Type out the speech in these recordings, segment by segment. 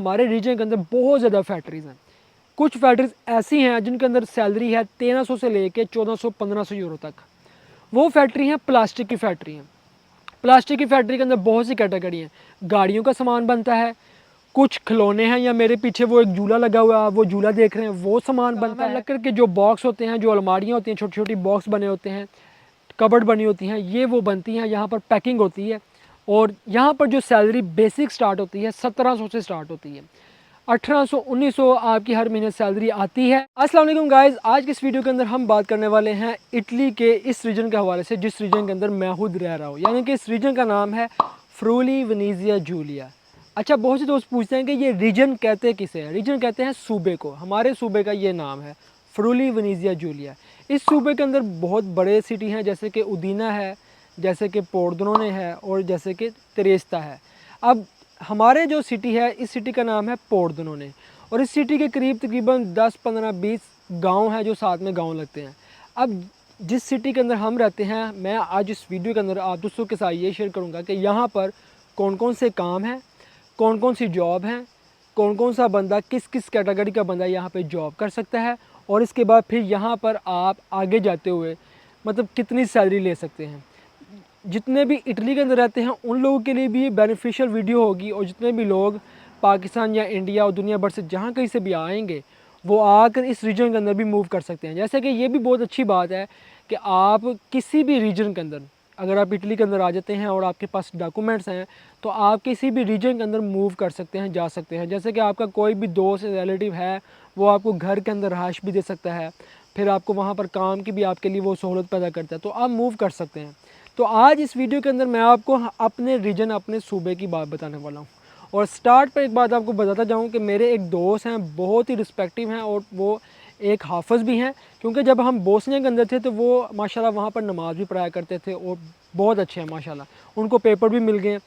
हमारे रीजन के अंदर बहुत ज़्यादा फैक्ट्रीज़ हैं। कुछ फैक्ट्रीज ऐसी हैं जिनके अंदर सैलरी है 1300 से लेके 1400-1500 यूरो तक। वो फैक्ट्री हैं प्लास्टिक की फैक्ट्री हैं। प्लास्टिक की फैक्ट्री के अंदर बहुत सी कैटेगरी हैं। गाड़ियों का सामान बनता है, कुछ खिलौने हैं, या मेरे पीछे वो एक झूला लगा हुआ है, आप वो झूला देख रहे हैं, वो सामान बनता है। लकड़ के जो बॉक्स होते हैं, जो अलमारियाँ होती हैं, छोटी छोटी बॉक्स बने होते हैं, कबर्ड बनी होती हैं, ये वो बनती हैं। यहाँ पर पैकिंग होती है और यहाँ पर जो सैलरी बेसिक स्टार्ट होती है 1700 से स्टार्ट होती है। 1800 1900 आपकी हर महीने सैलरी आती है। अस्सलाम वालेकुम गाइस, आज की इस वीडियो के अंदर हम बात करने वाले हैं इटली के इस रीजन के हवाले से जिस रीजन के अंदर मैं खुद रह रहा हूँ, यानी कि इस रीजन का नाम है फ्रूली वेनेजिया जूलिया। अच्छा, बहुत से दोस्त पूछते हैं कि ये रीजन कहते किसे हैं। रीजन कहते हैं सूबे को। हमारे सूबे का ये नाम है फ्रूली वेनेजिया जूलिया। इस सूबे के अंदर बहुत बड़े सिटी हैं, जैसे कि उदीना है, जैसे कि पोर्दनोने है और जैसे कि त्रेस्ता है। अब हमारे जो सिटी है, इस सिटी का नाम है पोर्दनोने, और इस सिटी के करीब तकरीबन 10 15 20 गांव हैं जो साथ में गांव लगते हैं। अब जिस सिटी के अंदर हम रहते हैं, मैं आज इस वीडियो के अंदर आप दोस्तों के साथ ये शेयर करूंगा कि यहाँ पर कौन कौन से काम हैं, कौन कौन सी जॉब हैं, कौन कौन सा बंदा किस किस कैटेगरी का बंदा यहाँ पे जॉब कर सकता है, और इसके बाद फिर यहाँ पर आप आगे जाते हुए मतलब कितनी सैलरी ले सकते हैं। जितने भी इटली के अंदर रहते हैं उन लोगों के लिए भी ये बेनिफिशियल वीडियो होगी, और जितने भी लोग पाकिस्तान या इंडिया और दुनिया भर से जहाँ कहीं से भी आएंगे वो आकर इस रीजन के अंदर भी मूव कर सकते हैं। जैसे कि ये भी बहुत अच्छी बात है कि आप किसी भी रीजन के अंदर, अगर आप इटली के अंदर आ जाते हैं और आपके पास डॉक्यूमेंट्स हैं, तो आप किसी भी रीजन के अंदर मूव कर सकते हैं, जा सकते हैं। जैसे कि आपका कोई भी दोस्त रिलेटिव है, वो आपको घर के अंदर रहायश भी दे सकता है, फिर आपको वहाँ पर काम की भी आपके लिए वो सहूलत पैदा करता है, तो आप मूव कर सकते हैं। तो आज इस वीडियो के अंदर मैं आपको अपने रीजन, अपने सूबे की बात बताने वाला हूँ। और स्टार्ट पर एक बात आपको बताता जाऊँ कि मेरे एक दोस्त हैं, बहुत ही रिस्पेक्टिव हैं, और वो एक हाफिज़ भी हैं। क्योंकि जब हम बोस्निया के अंदर थे तो वो माशाल्लाह वहाँ पर नमाज़ भी पढ़ाया करते थे, और बहुत अच्छे हैं माशाल्लाह, उनको पेपर भी मिल गए।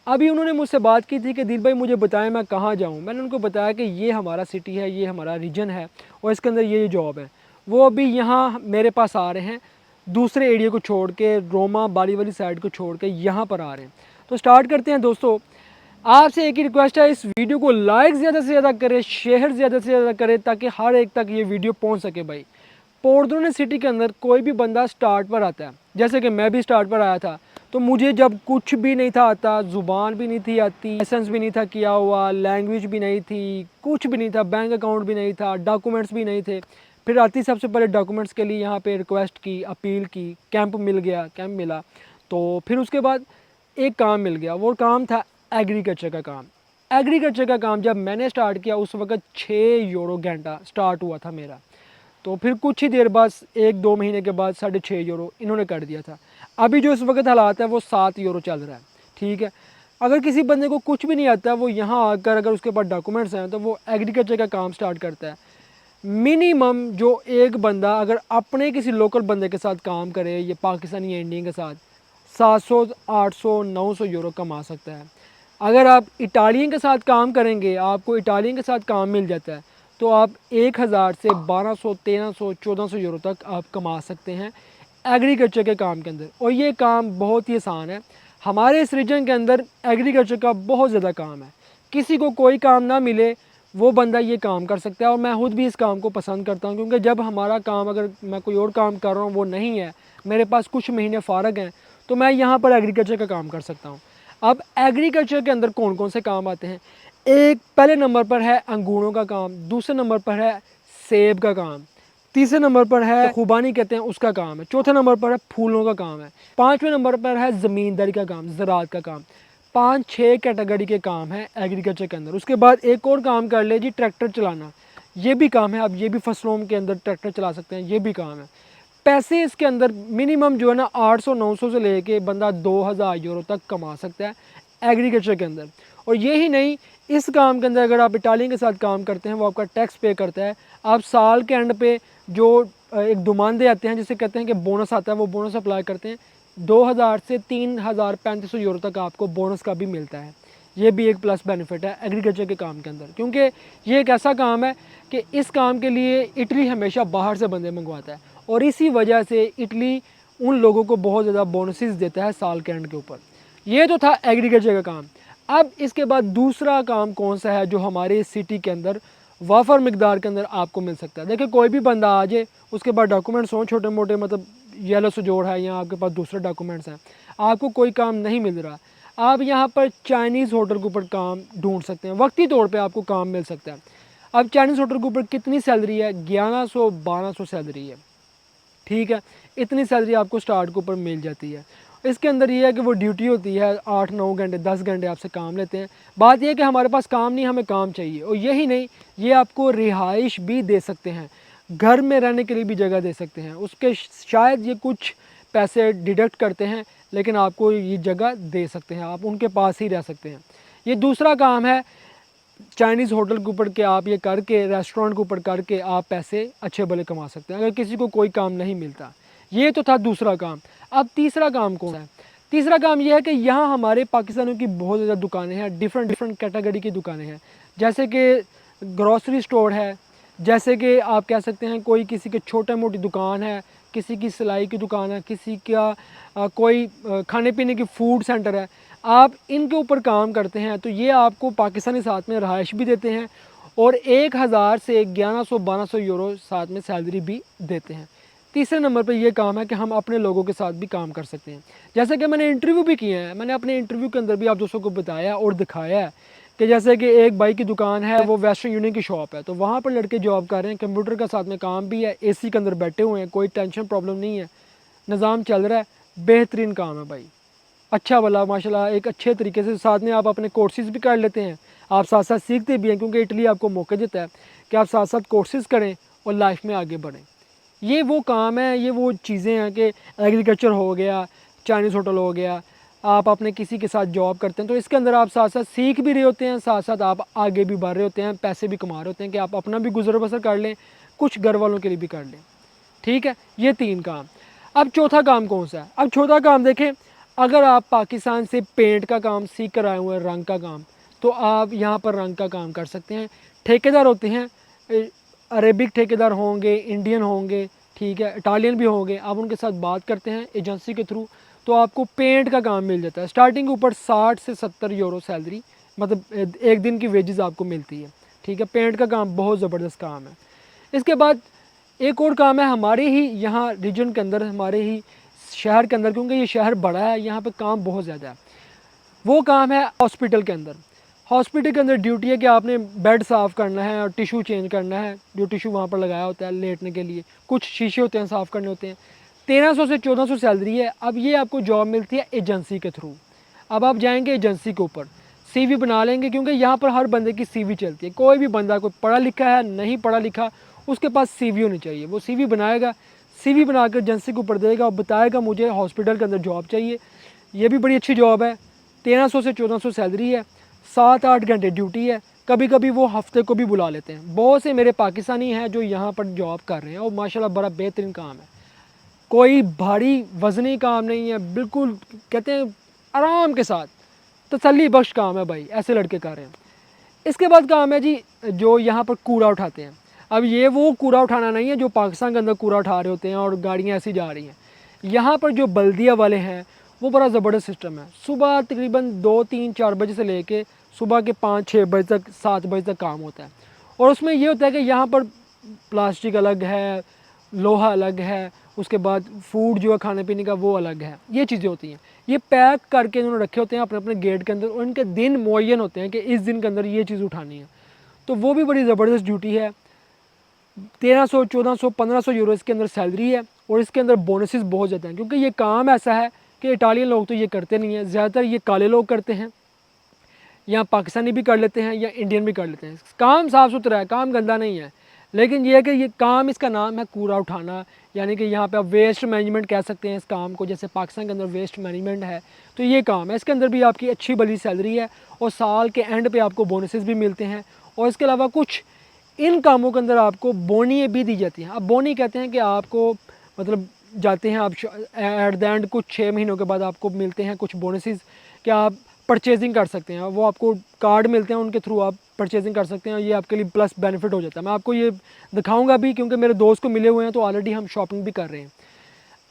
अभी उन्होंने मुझसे बात की थी कि दिल भाई मुझे बताएं मैं कहाँ जाऊँ। मैंने उनको बताया कि ये हमारा सिटी है, ये हमारा रीजन है, और इसके अंदर ये जॉब है। वो अभी यहाँ मेरे पास आ रहे हैं, दूसरे एरिया को छोड़ के, रोमा बाली वाली साइड को छोड़ के यहाँ पर आ रहे हैं। तो स्टार्ट करते हैं दोस्तों। आपसे एक ही रिक्वेस्ट है, इस वीडियो को लाइक ज़्यादा से ज़्यादा करें, शेयर ज़्यादा से ज़्यादा करें, ताकि हर एक तक ये वीडियो पहुँच सके। भाई, पोर्दनोने सिटी के अंदर कोई भी बंदा स्टार्ट पर आता है, जैसे कि मैं भी स्टार्ट पर आया था, तो मुझे जब कुछ भी नहीं था आता, ज़ुबान भी नहीं थी आती, लाइसेंस भी नहीं था किया हुआ, लैंग्वेज भी नहीं थी, कुछ भी नहीं था, बैंक अकाउंट भी नहीं था, डॉक्यूमेंट्स भी नहीं थे। फिर आती सबसे पहले डॉक्यूमेंट्स के लिए यहाँ पे रिक्वेस्ट की, अपील की, कैंप मिल गया, कैंप मिला, तो फिर उसके बाद एक काम मिल गया। वो काम था एग्रीकल्चर का काम। एग्रीकल्चर का काम जब मैंने स्टार्ट किया उस वक्त 6 यूरो घंटा स्टार्ट हुआ था मेरा। तो फिर कुछ ही देर बाद, 1-2 महीने के बाद 6.5 यूरो इन्होंने कर दिया था। अभी जो इस वक्त हालात है वो 7 यूरो चल रहा है। ठीक है, अगर किसी बंदे को कुछ भी नहीं आता, वो यहाँ आकर अगर उसके पास डॉक्यूमेंट्स हैं तो वो एग्रीकल्चर का काम स्टार्ट करता है। मिनिमम जो एक बंदा अगर अपने किसी लोकल बंदे के साथ काम करे, ये पाकिस्तानी या इंडियन के साथ, 700 800 900 यूरो कमा सकता है। अगर आप इटालियन के साथ काम करेंगे, आपको इटालियन के साथ काम मिल जाता है, तो आप 1000 से 1200 1300 1400 यूरो तक आप कमा सकते हैं एग्रीकल्चर के काम के अंदर। और ये काम बहुत ही आसान है। हमारे इस रीजन के अंदर एग्रीकल्चर का बहुत ज़्यादा काम है। किसी को कोई काम ना मिले, वो बंदा ये काम कर सकता है। और मैं खुद भी इस काम को पसंद करता हूँ, क्योंकि जब हमारा काम, अगर मैं कोई और काम कर रहा हूँ वो नहीं है, मेरे पास कुछ महीने फ़ारग हैं, तो मैं यहाँ पर एग्रीकल्चर का काम कर सकता हूँ। अब एग्रीकल्चर के अंदर कौन कौन से काम आते हैं? एक पहले नंबर पर है अंगूरों का काम, दूसरे नंबर पर है सेब का काम, तीसरे नंबर पर है खुबानी कहते हैं उसका काम है, चौथे नंबर पर है फूलों का काम है, पाँचवें नंबर पर है ज़मींदारी का काम, ज़राअत का काम। 5-6 कैटेगरी के काम है एग्रीकल्चर के अंदर। उसके बाद एक और काम कर ले जी, ट्रैक्टर चलाना, ये भी काम है। अब ये भी फसलों के अंदर ट्रैक्टर चला सकते हैं, ये भी काम है। पैसे इसके अंदर मिनिमम जो है ना 800-900 से लेके बंदा 2000 यूरो तक कमा सकता है एग्रीकल्चर के अंदर। और यही नहीं, इस काम के अंदर अगर आप इटालियन के साथ काम करते हैं, वो आपका टैक्स पे करता है। आप साल के एंड पे जो एक दुमानदे आते हैं, जिसे कहते हैं कि बोनस आता है, वो बोनस अप्लाई करते हैं। 2000 से 3000 3500 यूरो तक आपको बोनस का भी मिलता है। ये भी एक प्लस बेनिफिट है एग्रीकल्चर के काम के अंदर, क्योंकि ये एक ऐसा काम है कि इस काम के लिए इटली हमेशा बाहर से बंदे मंगवाता है, और इसी वजह से इटली उन लोगों को बहुत ज़्यादा बोनसेस देता है साल के एंड के ऊपर। ये तो था एग्रीकल्चर का काम। अब इसके बाद दूसरा काम कौन सा है जो हमारे सिटी के अंदर वाफर मिकदार के अंदर आपको मिल सकता है। देखिए कोई भी बंदा आ जाए, उसके पास डॉक्यूमेंट्स हों छोटे मोटे, मतलब येलो सजोड़ है या आपके पास दूसरे डॉक्यूमेंट्स हैं, आपको कोई काम नहीं मिल रहा, आप यहाँ पर चाइनीज़ होटल के ऊपर काम ढूंढ सकते हैं, वक्ती तौर पे आपको काम मिल सकता है। अब चाइनीज़ होटल के ऊपर कितनी सैलरी है? 1100-1200 सैलरी है, ठीक है। इतनी सैलरी आपको स्टार्ट के ऊपर मिल जाती है। इसके अंदर ये है कि वो ड्यूटी होती है 8-9 घंटे 10 घंटे आपसे काम लेते हैं। बात यह है कि हमारे पास काम नहीं, हमें काम चाहिए। और यही नहीं, ये आपको रिहाइश भी दे सकते हैं, घर में रहने के लिए भी जगह दे सकते हैं। उसके शायद ये कुछ पैसे डिडक्ट करते हैं, लेकिन आपको ये जगह दे सकते हैं, आप उनके पास ही रह सकते हैं। ये दूसरा काम है चाइनीज़ होटल के ऊपर के आप ये करके, रेस्टोरेंट के ऊपर करके आप पैसे अच्छे भले कमा सकते हैं, अगर किसी को कोई काम नहीं मिलता। ये तो था दूसरा काम। अब तीसरा काम कौन है? तीसरा काम ये है कि यहाँ हमारे पाकिस्तानियों की बहुत ज़्यादा दुकानें हैं, डिफरेंट डिफरेंट कैटेगरी की दुकानें हैं, जैसे कि ग्रॉसरी स्टोर है, जैसे कि आप कह सकते हैं कोई किसी की छोटी मोटी दुकान है, किसी की सिलाई की दुकान है, किसी का कोई खाने पीने की फूड सेंटर है। आप इनके ऊपर काम करते हैं तो ये आपको पाकिस्तानी साथ में रहाइश भी देते हैं और 1000 से 1100-1200 यूरो साथ में सैलरी भी देते हैं। तीसरे नंबर पे ये काम है कि हम अपने लोगों के साथ भी काम कर सकते हैं। जैसे कि मैंने इंटरव्यू भी किए हैं, मैंने अपने इंटरव्यू के अंदर भी आप दोस्तों को बताया और दिखाया है कि जैसे कि एक भाई की दुकान है, वो वेस्टर्न यूनियन की शॉप है, तो वहाँ पर लड़के जॉब कर रहे हैं, कंप्यूटर का साथ में काम भी है, एसी के अंदर बैठे हुए हैं, कोई टेंशन प्रॉब्लम नहीं है, निज़ाम चल रहा है, बेहतरीन काम है भाई, अच्छा वाला माशाल्लाह। एक अच्छे तरीके से साथ में आप अपने कोर्सेज़ भी कर लेते हैं, आप साथ साथ सीखते भी हैं, क्योंकि इटली आपको मौका देता है कि आप साथ साथ कोर्सेज़ करें और लाइफ में आगे बढ़ें। ये वो काम है, ये वो चीज़ें हैं कि एग्रीकल्चर हो गया, चाइनीज़ होटल हो गया, आप अपने किसी के साथ जॉब करते हैं तो इसके अंदर आप साथ साथ सीख भी रहे होते हैं, साथ साथ आप आगे भी बढ़ रहे होते हैं, पैसे भी कमा रहे होते हैं कि आप अपना भी गुजर बसर कर लें, कुछ घर वालों के लिए भी कर लें, ठीक है। ये 3 काम। अब चौथा काम कौन सा है? अब चौथा काम देखें, अगर आप पाकिस्तान से पेंट का काम सीख कर आए हुए हैं, रंग का काम, तो आप यहाँ पर रंग का काम कर सकते हैं। ठेकेदार होते हैं, अरेबिक ठेकेदार होंगे, इंडियन होंगे, ठीक है, इटालियन भी होंगे, आप उनके साथ बात करते हैं एजेंसी के थ्रू, तो आपको पेंट का काम मिल जाता है। स्टार्टिंग ऊपर 60 से 70 यूरो सैलरी, मतलब एक दिन की वेजेस आपको मिलती है, ठीक है। पेंट का काम बहुत ज़बरदस्त काम है। इसके बाद एक और काम है हमारे ही यहाँ रीजन के अंदर, हमारे ही शहर के अंदर, क्योंकि ये शहर बड़ा है, यहाँ पे काम बहुत ज़्यादा है। वो काम है हॉस्पिटल के अंदर। हॉस्पिटल के अंदर ड्यूटी है कि आपने बेड साफ़ करना है और टिशू चेंज करना है, जो टिशू वहाँ पर लगाया होता है लेटने के लिए, कुछ शीशे होते हैं साफ़ करने होते हैं। 1300 से 1400 सैलरी है। अब ये आपको जॉब मिलती है एजेंसी के थ्रू। अब आप जाएंगे एजेंसी के ऊपर, सीवी बना लेंगे, क्योंकि यहाँ पर हर बंदे की सीवी चलती है। कोई भी बंदा, कोई पढ़ा लिखा है नहीं पढ़ा लिखा, उसके पास सीवी होनी चाहिए। वो सीवी बनाएगा, सीवी बनाकर एजेंसी के ऊपर देगा और बताएगा मुझे हॉस्पिटल के अंदर जॉब चाहिए। ये भी बड़ी अच्छी जॉब है, 1300 से 1400 सैलरी है, 7-8 घंटे ड्यूटी है। कभी कभी वो हफ्ते को भी बुला लेते हैं। बहुत से मेरे पाकिस्तानी हैं जो यहाँ पर जॉब कर रहे हैं और माशाल्लाह बड़ा बेहतरीन काम है, कोई भारी वजनी काम नहीं है, बिल्कुल कहते हैं आराम के साथ तसल्ली बख्श काम है भाई, ऐसे लड़के कर रहे हैं। इसके बाद काम है जी जो यहाँ पर कूड़ा उठाते हैं। अब ये वो कूड़ा उठाना नहीं है जो पाकिस्तान के अंदर कूड़ा उठा रहे होते हैं और गाड़ियाँ ऐसी जा रही हैं। यहाँ पर जो बल्दिया वाले हैं वो बड़ा ज़बरदस्त सिस्टम है। सुबह तकरीबन 2-3-4 बजे से लेके सुबह के 5-6 बजे तक, 7 बजे तक काम होता है। और उसमें ये होता है कि यहाँ पर प्लास्टिक अलग है, लोहा अलग है, उसके बाद फूड जो है खाने पीने का वो अलग है, ये चीज़ें होती हैं। ये पैक करके इन्होंने रखे होते हैं अपने अपने गेट के अंदर और इनके दिन मुअय्यन होते हैं कि इस दिन के अंदर ये चीज़ उठानी है। तो वो भी बड़ी ज़बरदस्त ड्यूटी है। 1300, 1400, 1500 यूरो इसके अंदर सैलरी है और इसके अंदर बोनसेस बहुत ज़्यादा हैं, क्योंकि ये काम ऐसा है कि इटालियन लोग तो ये करते नहीं हैं, ज़्यादातर ये काले लोग करते हैं, या पाकिस्तानी भी कर लेते हैं या इंडियन भी कर लेते हैं। काम साफ़ सुथरा है, काम गंदा नहीं है, लेकिन ये है कि ये काम, इसका नाम है कूड़ा उठाना, यानी कि यहाँ पे आप वेस्ट मैनेजमेंट कह सकते हैं इस काम को। जैसे पाकिस्तान के अंदर वेस्ट मैनेजमेंट है, तो ये काम है। इसके अंदर भी आपकी अच्छी भली सैलरी है और साल के एंड पे आपको बोनसेस भी मिलते हैं। और इसके अलावा कुछ इन कामों के अंदर आपको बोनियाँ भी दी जाती हैं। अब बोनी कहते हैं कि आपको मतलब जाते हैं आप एट द एंड कुछ 6 महीनों के बाद आपको मिलते हैं कुछ बोनसेस कि आप परचेजिंग कर सकते हैं। वो आपको कार्ड मिलते हैं, उनके थ्रू आप परचेजिंग कर सकते हैं। ये आपके लिए प्लस बेनिफिट हो जाता है। मैं आपको ये दिखाऊंगा भी, क्योंकि मेरे दोस्त को मिले हुए हैं तो ऑलरेडी हम शॉपिंग भी कर रहे हैं।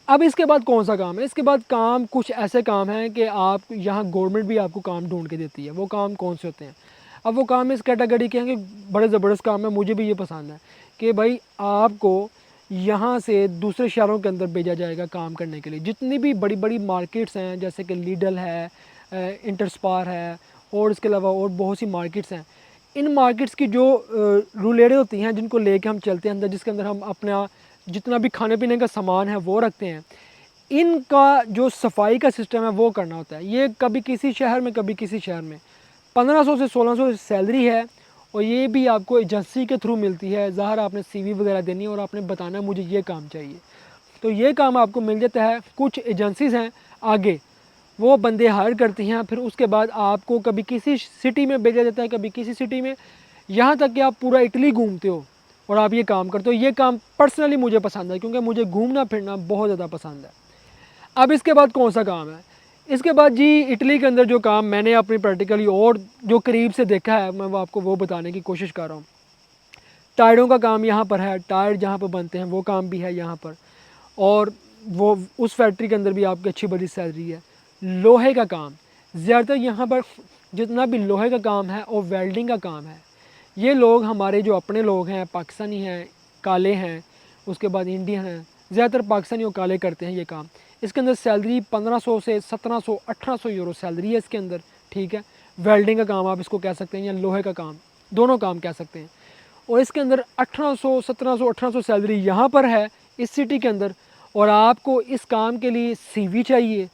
अब इसके बाद कौन सा काम है? इसके बाद काम कुछ ऐसे काम हैं कि आप यहाँ गवर्नमेंट भी आपको काम ढूंढ के देती है। वो काम कौन से होते हैं? अब वो काम इस कैटेगरी के हैं कि बड़े ज़बरदस्त काम है, मुझे भी ये पसंद है कि भाई आपको यहाँ से दूसरे शहरों के अंदर भेजा जाएगा काम करने के लिए। जितनी भी बड़ी बड़ी मार्केट्स हैं, जैसे कि लीडल है, इंटरस्पार है, और इसके अलावा और बहुत सी मार्केट्स हैं। इन मार्केट्स की जो रूलेडें होती हैं, जिनको लेके हम चलते हैं अंदर, जिसके अंदर हम अपना जितना भी खाने पीने का सामान है वो रखते हैं, इनका जो सफाई का सिस्टम है वो करना होता है। ये कभी किसी शहर में, कभी किसी शहर में 1500 से 1600 सैलरी है, और ये भी आपको एजेंसी के थ्रू मिलती है। ज़ाहिर आपने सीवी वगैरह देनी है और आपने बताना है मुझे ये काम चाहिए, तो ये काम आपको मिल जाता है। कुछ एजेंसीज़ हैं आगे, वो बंदे हायर करती हैं, फिर उसके बाद आपको कभी किसी सिटी में भेजा जाता है, कभी किसी सिटी में, यहाँ तक कि आप पूरा इटली घूमते हो और आप ये काम करते हो। ये काम पर्सनली मुझे पसंद है, क्योंकि मुझे घूमना फिरना बहुत ज़्यादा पसंद है। अब इसके बाद कौन सा काम है? इसके बाद जी इटली के अंदर जो काम मैंने अपनी प्रैक्टिकली और जो करीब से देखा है, मैं वो आपको वो बताने की कोशिश कर रहा हूँ। टायरों का काम यहाँ पर है, टायर जहाँ पर बनते हैं वो काम भी है यहाँ पर, और वो उस फैक्ट्री के अंदर भी आपकी अच्छी बड़ी सैलरी है। लोहे का काम, ज़्यादातर यहाँ पर जितना भी लोहे का काम है और वेल्डिंग का काम है, ये लोग हमारे जो अपने लोग हैं, पाकिस्तानी हैं, काले हैं, उसके बाद इंडियन हैं, ज़्यादातर पाकिस्तानी और काले करते हैं ये काम। इसके अंदर सैलरी 1500 से 1700 1800 यूरो सैलरी है इसके अंदर, ठीक है। वेल्डिंग का काम आप इसको कह सकते हैं, या लोहे का काम, दोनों काम कह सकते हैं। और इसके अंदर 1800 1700 1800 सैलरी यहाँ पर है इस सिटी के अंदर, और आपको इस काम के लिए सीवी चाहिए।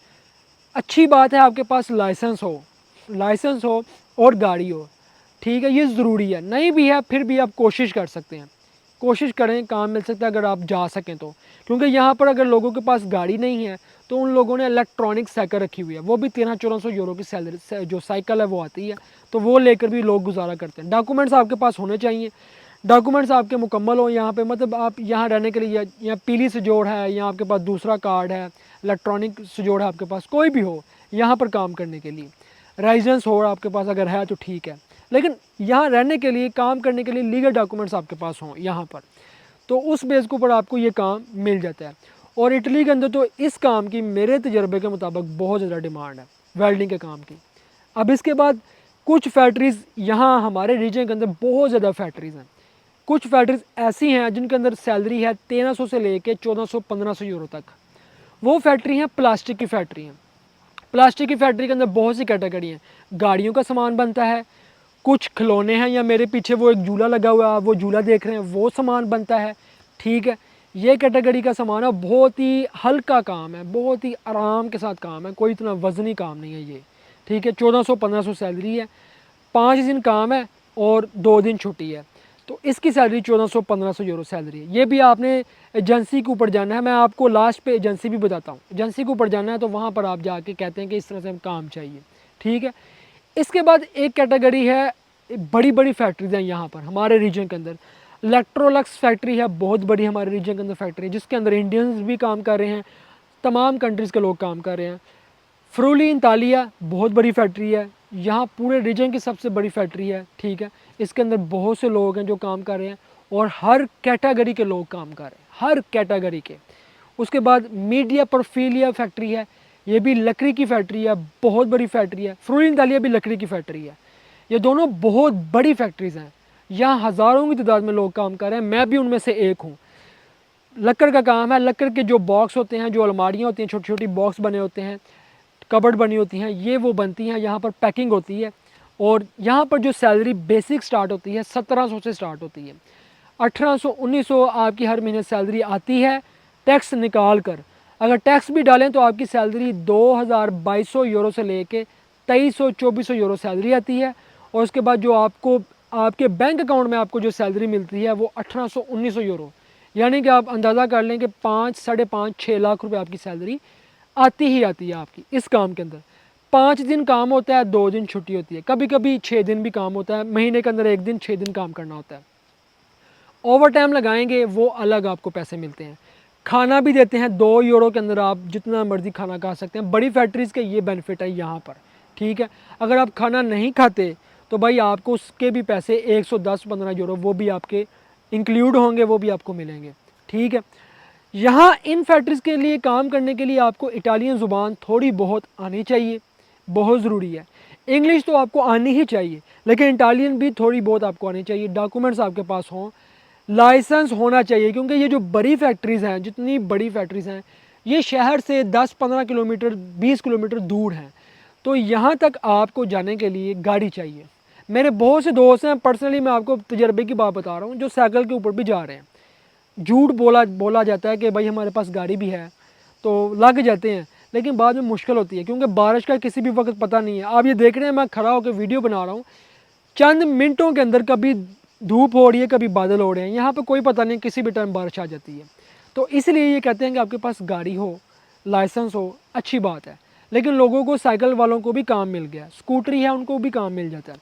अच्छी बात है आपके पास लाइसेंस हो और गाड़ी हो, ठीक है, ये ज़रूरी है। नहीं भी है फिर भी आप कोशिश कर सकते हैं, कोशिश करें, काम मिल सकता है अगर आप जा सकें तो। क्योंकि यहाँ पर अगर लोगों के पास गाड़ी नहीं है तो उन लोगों ने इलेक्ट्रॉनिक साइकिल रखी हुई है, वो भी 1300-1400 यूरो की सैलरी जो साइकिल है वो आती है, तो वो लेकर भी लोग गुजारा करते हैं। डॉक्यूमेंट्स आपके पास होने चाहिए, डॉक्यूमेंट्स आपके मुकम्मल हो यहाँ पे, मतलब आप यहाँ रहने के लिए या पीली सजोड़ है, या आपके पास दूसरा कार्ड है, इलेक्ट्रॉनिक सजोड़ है आपके पास, कोई भी हो यहाँ पर काम करने के लिए, रेजिडेंस हो आपके पास अगर है तो ठीक है। लेकिन यहाँ रहने के लिए, काम करने के लिए लीगल डॉक्यूमेंट्स आपके पास हों यहाँ पर, तो उस बेस के ऊपर आपको ये काम मिल जाता है। और इटली के अंदर तो इस काम की मेरे तजर्बे के मुताबिक बहुत ज़्यादा डिमांड है, वेल्डिंग के काम की। अब इसके बाद कुछ फैक्ट्रीज़ यहाँ हमारे रीजन के अंदर बहुत ज़्यादा फैक्ट्रीज़ हैं। कुछ फैक्ट्रीज़ ऐसी हैं जिनके अंदर सैलरी है 1300 से लेके 1400-1500 यूरो तक। वो फैक्ट्री हैं प्लास्टिक की फैक्ट्री हैं। प्लास्टिक की फैक्ट्री के अंदर बहुत सी कैटेगरी हैं। गाड़ियों का सामान बनता है, कुछ खिलौने हैं, या मेरे पीछे वो एक झूला लगा हुआ है, आप वो झूला देख रहे हैं, वो सामान बनता है, ठीक है। ये कैटेगरी का सामान है, बहुत ही हल्का काम है, बहुत ही आराम के साथ काम है, कोई इतना वज़नी काम नहीं है ये, ठीक है। 1400-1500 सैलरी है, 5 दिन काम है और 2 दिन छुट्टी है, तो इसकी सैलरी 1400-1500 यूरो सैलरी है। ये भी आपने एजेंसी के ऊपर जाना है, मैं आपको लास्ट पे एजेंसी भी बताता हूँ। एजेंसी के ऊपर जाना है तो वहाँ पर आप जाके कहते हैं कि इस तरह से हम काम चाहिए, ठीक है। इसके बाद एक कैटेगरी है, बड़ी बड़ी फैक्ट्रीज हैं यहाँ पर हमारे रीजन के अंदर। इलेक्ट्रोलक्स फैक्ट्री है, बहुत बड़ी हमारे रीजन के अंदर फैक्ट्री है, जिसके अंदर इंडियंस भी काम कर रहे हैं, तमाम कंट्रीज़ के लोग काम कर रहे हैं। फ्रूली इंतालिया बहुत बड़ी फैक्ट्री है, यहाँ पूरे रीजन की सबसे बड़ी फैक्ट्री है, ठीक है। इसके अंदर बहुत से लोग हैं जो काम कर रहे हैं, और हर कैटेगरी के लोग काम कर रहे हैं, हर कैटेगरी के। उसके बाद मीडिया परफीलिया फैक्ट्री है, ये भी लकड़ी की फैक्ट्री है, बहुत बड़ी फैक्ट्री है। फ्रूली इंतालिया भी लकड़ी की फैक्ट्री है। ये दोनों बहुत बड़ी फैक्ट्रीज़ हैं, यहाँ हज़ारों की तादाद में लोग काम कर रहे हैं, मैं भी उनमें से एक हूँ। लकड़ का काम है, लकड़ के जो बॉक्स होते हैं, जो अलमारियाँ होती हैं, छोटी छोटी बॉक्स बने होते हैं, कबर्ड बनी होती हैं, ये वो बनती हैं, यहाँ पर पैकिंग होती है। और यहाँ पर जो सैलरी बेसिक स्टार्ट होती है 1700 से स्टार्ट होती है, 1800-1900 आपकी हर महीने सैलरी आती है टैक्स निकाल कर। अगर टैक्स भी डालें तो आपकी सैलरी 2200 यूरो से लेके 2300-2400 यूरो सैलरी आती है। और उसके बाद जो आपको आपके बैंक अकाउंट में आपको जो सैलरी मिलती है वो 1800-1900 यूरो, यानी कि आप अंदाज़ा कर लें कि 5-5.5-6 लाख रुपए आपकी सैलरी आती ही आती है आपकी इस काम के अंदर। 5 दिन काम होता है, 2 दिन छुट्टी होती है, कभी कभी 6 दिन भी काम होता है, महीने के अंदर 1 दिन 6 दिन काम करना होता है। ओवर टाइम लगाएंगे वो अलग आपको पैसे मिलते हैं। खाना भी देते हैं, 2 यूरो के अंदर आप जितना मर्ज़ी खाना खा सकते हैं। बड़ी फैक्ट्रीज़ के ये बेनिफिट है यहाँ पर, ठीक है। अगर आप खाना नहीं खाते तो भाई आपको उसके भी पैसे 110-15 यूरो वो भी आपके इंक्लूड होंगे, वो भी आपको मिलेंगे, ठीक है। यहाँ इन फैक्ट्रीज़ के लिए काम करने के लिए आपको इटालियन ज़ुबान थोड़ी बहुत आनी चाहिए, बहुत ज़रूरी है। इंग्लिश तो आपको आनी ही चाहिए, लेकिन इटालियन भी थोड़ी बहुत आपको आनी चाहिए। डॉक्यूमेंट्स आपके पास हों, लाइसेंस होना चाहिए, क्योंकि ये जो बड़ी फैक्ट्रीज़ हैं, जितनी बड़ी फैक्ट्रीज़ हैं, ये शहर से 10-15 किलोमीटर 20 किलोमीटर दूर हैं। तो यहाँ तक आपको जाने के लिए गाड़ी चाहिए। मेरे बहुत से दोस्त हैं, पर्सनली मैं आपको तजर्बे की बात बता रहा हूँ, जो साइकिल के ऊपर भी जा रहे हैं। झूठ बोला जाता है कि भाई हमारे पास गाड़ी भी है, तो लग जाते हैं, लेकिन बाद में मुश्किल होती है, क्योंकि बारिश का किसी भी वक्त पता नहीं है। आप ये देख रहे हैं, मैं खड़ा होकर वीडियो बना रहा हूँ, चंद मिनटों के अंदर कभी धूप हो रही है, कभी बादल हो रहे हैं, यहाँ पर कोई पता नहीं, किसी भी टाइम बारिश आ जाती है। तो इसलिए ये कहते हैं कि आपके पास गाड़ी हो, लाइसेंस हो, अच्छी बात है। लेकिन लोगों को, साइकिल वालों को भी काम मिल गया, स्कूटरी है उनको भी काम मिल जाता है।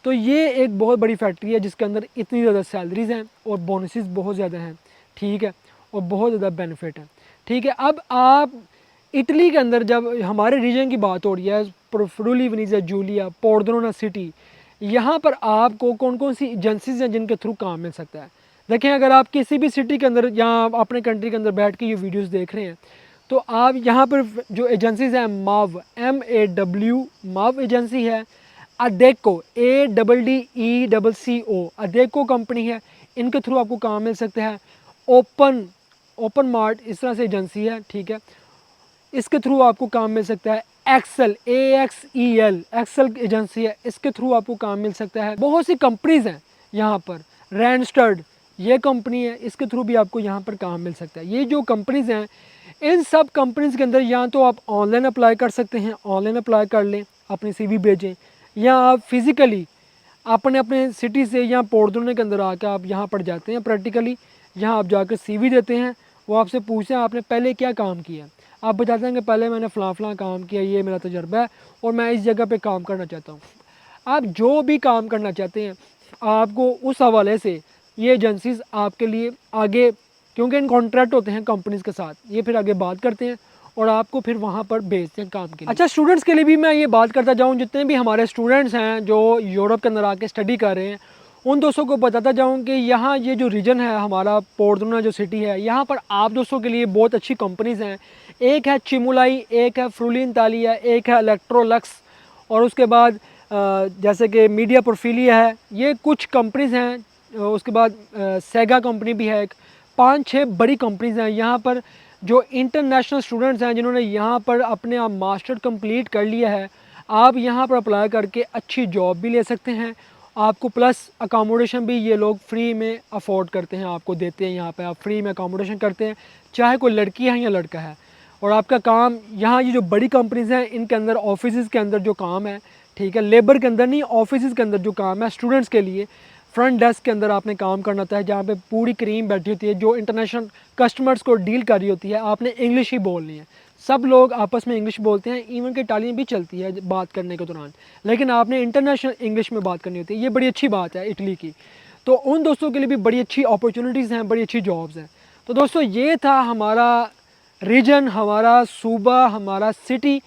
तो ये एक बहुत बड़ी फैक्ट्री है जिसके अंदर इतनी ज़्यादा सैलरीज़ हैं और बोनसेस बहुत ज़्यादा हैं, ठीक है, और बहुत ज़्यादा बेनिफिट है, ठीक है। अब आप इटली के अंदर, जब हमारे रीजन की बात हो रही है, फ्रूली वेनेजिया जूलिया, पोर्देनाना सिटी, यहाँ पर आपको कौन कौन सी एजेंसीज हैं जिनके थ्रू काम मिल सकता है। देखें, अगर आप किसी भी सिटी के अंदर या अपने कंट्री के अंदर बैठ के ये वीडियोस देख रहे हैं, तो आप यहाँ पर जो एजेंसीज हैं, माव MAW माव एजेंसी है, अदेको ADDECO अदेको कंपनी है, इनके थ्रू आपको काम मिल सकता है। ओपन मार्ट इस तरह से एजेंसी है, ठीक है, इसके थ्रू आपको काम मिल सकता है। एक्सेल एक्सेल एजेंसी है, इसके थ्रू आपको काम मिल सकता है। बहुत सी कंपनीज़ हैं यहाँ पर, रैंडस्टर्ड ये कंपनी है, इसके थ्रू भी आपको यहाँ पर काम मिल सकता है। ये जो कंपनीज़ हैं, इन सब कंपनीज़ के अंदर या तो आप ऑनलाइन अप्लाई कर सकते हैं, ऑनलाइन अप्लाई कर लें, अपनी CV भेजें, या आप फिज़िकली अपने अपने सिटी से या पोर्देनाना के अंदर आकर आप यहाँ पर जाते हैं, प्रैक्टिकली यहाँ आप जाकर CV देते हैं। वो आपसे पूछते हैं आपने पहले क्या काम किया, आप बताते हैं कि पहले मैंने फ़लाँ काम किया, ये मेरा तजर्बा है और मैं इस जगह पे काम करना चाहता हूँ। आप जो भी काम करना चाहते हैं, आपको उस हवाले से ये एजेंसीज़ आपके लिए आगे, क्योंकि इन कॉन्ट्रैक्ट होते हैं कंपनीज़ के साथ, ये फिर आगे बात करते हैं और आपको फिर वहाँ पर भेजते हैं काम के लिए। अच्छा, स्टूडेंट्स के लिए भी मैं ये बात करता जाऊँ, जितने भी हमारे स्टूडेंट्स हैं जो यूरोप के अंदर आके स्टडी कर रहे हैं, उन दोस्तों को बताता जाऊँ कि यहाँ ये जो रीजन है हमारा, पोर्देनाना जो सिटी है, यहाँ पर आप दोस्तों के लिए बहुत अच्छी कंपनीज़ हैं। एक है चिमुलाई, एक है फ्रूली इतालिया, एक है इलेक्ट्रोलक्स, और उसके बाद जैसे कि मीडिया प्रोफिलिया है, ये कुछ कंपनीज़ हैं। उसके बाद सेगा कंपनी भी है, एक 5-6 बड़ी कंपनीज़ हैं यहाँ पर। जो इंटरनेशनल स्टूडेंट्स हैं जिन्होंने यहाँ पर अपने आप मास्टर कंप्लीट कर लिया है, आप यहाँ पर अप्लाई करके अच्छी जॉब भी ले सकते हैं। आपको प्लस अकोमोडेशन भी ये लोग फ्री में अफोर्ड करते हैं, आपको देते हैं। यहाँ पे आप फ्री में अकोमोडेशन करते हैं, चाहे कोई लड़की है या लड़का है। और आपका काम यहाँ, ये जो बड़ी कंपनीज़ हैं, इनके अंदर ऑफिस के अंदर जो काम है, ठीक है, लेबर के अंदर नहीं, ऑफिस के अंदर जो काम है स्टूडेंट्स के लिए, फ्रंट डेस्क के अंदर आपने काम करना होता है, जहाँ पे पूरी क्रीम बैठी होती है जो इंटरनेशनल कस्टमर्स को डील कर रही होती है। आपने इंग्लिश ही बोलनी है, सब लोग आपस में इंग्लिश बोलते हैं, इवन कि इटालियन भी चलती है बात करने के दौरान, लेकिन आपने इंटरनेशनल इंग्लिश में बात करनी होती है। ये बड़ी अच्छी बात है इटली की। तो उन दोस्तों के लिए भी बड़ी अच्छी अपॉर्चुनिटीज़ हैं, बड़ी अच्छी जॉब्स हैं। तो दोस्तों, ये था हमारा रीजन, हमारा सूबा, हमारा सिटी,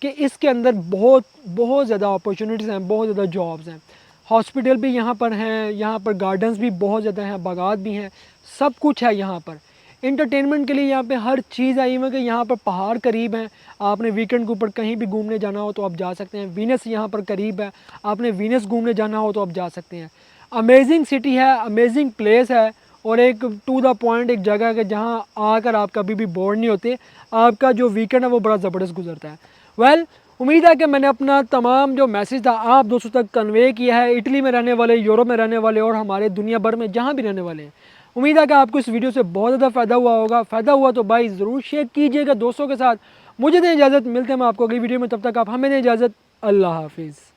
कि इसके अंदर बहुत बहुत ज़्यादा अपॉर्चुनिटीज़ हैं, बहुत ज़्यादा जॉब्स हैं। हॉस्पिटल भी यहाँ पर हैं, यहाँ पर गार्डन्स भी बहुत ज़्यादा हैं, बागात भी हैं, सब कुछ है यहाँ पर। इंटरटेनमेंट के लिए यहाँ पे हर चीज़ है। इवन कि यहाँ पर पहाड़ करीब हैं, आपने वीकेंड के ऊपर कहीं भी घूमने जाना हो तो आप जा सकते हैं। वीनस यहाँ पर करीब है, आपने वीनस घूमने जाना हो तो आप जा सकते हैं। अमेजिंग सिटी है, अमेजिंग प्लेस है, और एक टू द पॉइंट एक जगह है जहाँ आकर आप कभी भी बोर नहीं होते। आपका जो वीकेंड है वो बड़ा ज़बरदस्त गुजरता है। वेल, उम्मीद है कि मैंने अपना तमाम जो मैसेज था आप दोस्तों तक कन्वे किया है, इटली में रहने वाले, यूरोप में रहने वाले और हमारे दुनिया भर में जहाँ भी रहने वाले हैं। उम्मीद है कि आपको इस वीडियो से बहुत ज़्यादा फ़ायदा हुआ होगा। फ़ायदा हुआ तो भाई ज़रूर शेयर कीजिएगा दोस्तों के साथ। मुझे दें इजाज़त, मिलते हैं हम आपको अगली वीडियो में, तब तक आप हमें दें इजाज़त। अल्लाह हाफिज़।